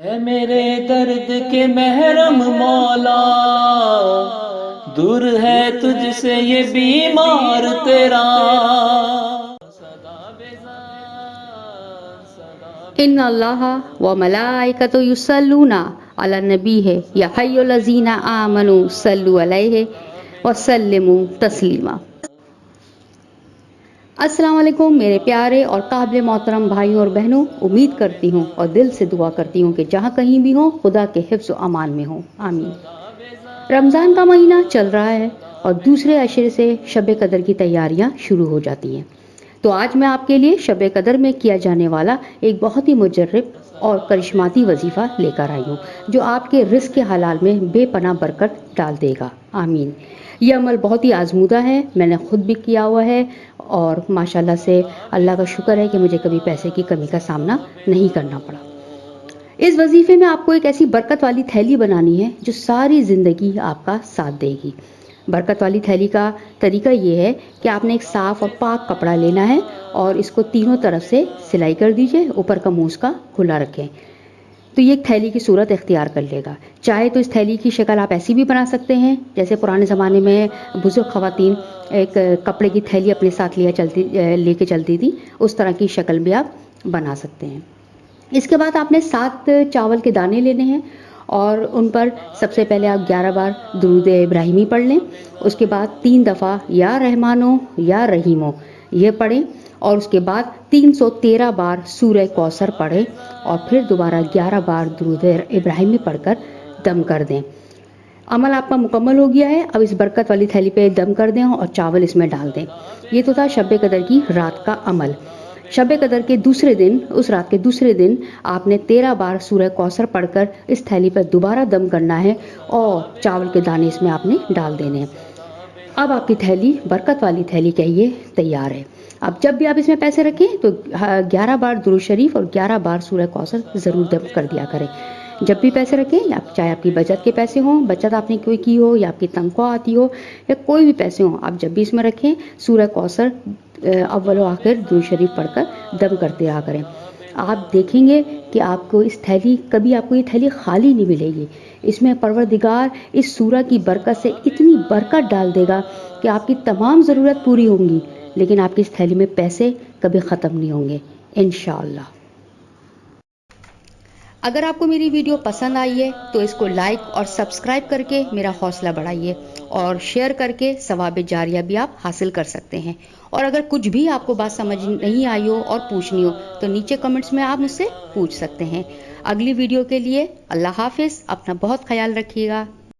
اے میرے درد کے محرم مولا، دور ہے تجھ سے یہ بیمار تیرا. ان اللہ و ملائکۃ یصلون علی النبی یا حی الذین آمنوا صلوا علیہ وسلموا تسلیما. السلام علیکم میرے پیارے اور قابل محترم بھائیوں اور بہنوں، امید کرتی ہوں اور دل سے دعا کرتی ہوں کہ جہاں کہیں بھی ہوں خدا کے حفظ و امان میں ہوں، آمین. رمضان کا مہینہ چل رہا ہے اور دوسرے عشرے سے شب قدر کی تیاریاں شروع ہو جاتی ہیں. تو آج میں آپ کے لیے شب قدر میں کیا جانے والا ایک بہت ہی مجرب اور کرشماتی وظیفہ لے کر آئی ہوں، جو آپ کے رزق کے حلال میں بے پناہ برکت ڈال دے گا، آمین. یہ عمل بہت ہی آزمودہ ہے، میں نے خود بھی کیا ہوا ہے اور ماشاءاللہ سے اللہ کا شکر ہے کہ مجھے کبھی پیسے کی کمی کا سامنا نہیں کرنا پڑا. اس وظیفے میں آپ کو ایک ایسی برکت والی تھیلی بنانی ہے جو ساری زندگی آپ کا ساتھ دے گی. برکت والی تھیلی کا طریقہ یہ ہے کہ آپ نے ایک صاف اور پاک کپڑا لینا ہے اور اس کو تینوں طرف سے سلائی کر دیجئے، اوپر کا منہ اس کا کھلا رکھیں. تو یہ ایک تھیلی کی صورت اختیار کر لے گا. چاہے تو اس تھیلی کی شکل آپ ایسی بھی بنا سکتے ہیں جیسے پرانے زمانے میں بزرگ خواتین ایک کپڑے کی تھیلی اپنے ساتھ لے کے چلتی تھی، اس طرح کی شکل بھی آپ بنا سکتے ہیں. اس کے بعد آپ نے 7 چاول کے دانے لینے ہیں اور ان پر سب سے پہلے آپ 11 بار درود ابراہیمی پڑھ لیں. اس کے بعد 3 دفعہ یا رحمانو یا رحیمو یہ پڑھیں اور اس کے بعد 313 بار سورہ کوثر پڑھیں اور پھر دوبارہ 11 بار درود ابراہیمی پڑھ کر دم کر دیں. عمل آپ کا مکمل ہو گیا ہے. اب اس برکت والی تھیلی پہ دم کر دیں اور چاول اس میں ڈال دیں. یہ تو تھا شب قدر کی رات کا عمل. شب قدر کے دوسرے دن، اس رات کے دوسرے دن آپ نے 13 بار سورہ کوثر پڑھ کر اس تھیلی پر دوبارہ دم کرنا ہے اور چاول کے دانے اس میں آپ نے ڈال دینے ہیں. اب آپ کی تھیلی، برکت والی تھیلی کہیے، تیار ہے. اب جب بھی آپ اس میں پیسے رکھیں تو 11 بار درود شریف اور 11 بار سورہ کوثر ضرور دم کر دیا کریں. جب بھی پیسے رکھیں، چاہے آپ کی بچت کے پیسے ہوں، بچت آپ نے کوئی کی ہو یا آپ کی تنخواہ آتی ہو یا کوئی بھی پیسے ہوں، آپ جب بھی اس میں رکھیں سورہ کوثر اول و آخر درود شریف پڑھ کر دم کرتے رہا کریں. آپ دیکھیں گے کہ آپ کو یہ تھیلی خالی نہیں ملے گی. اس میں پروردگار اس سورہ کی برکت سے اتنی برکت ڈال دے گا کہ آپ کی تمام ضرورت پوری ہوں گی، لیکن آپ کی اس تھیلی میں پیسے کبھی ختم نہیں ہوں گے انشاءاللہ. اگر آپ کو میری ویڈیو پسند آئی ہے تو اس کو لائک اور سبسکرائب کر کے میرا حوصلہ بڑھائیے اور شیئر کر کے ثواب جاریہ بھی آپ حاصل کر سکتے ہیں. اور اگر کچھ بھی آپ کو بات سمجھ نہیں آئی ہو اور پوچھنی ہو تو نیچے کمنٹس میں آپ مجھ سے پوچھ سکتے ہیں. اگلی ویڈیو کے لیے اللہ حافظ. اپنا بہت خیال رکھیے گا.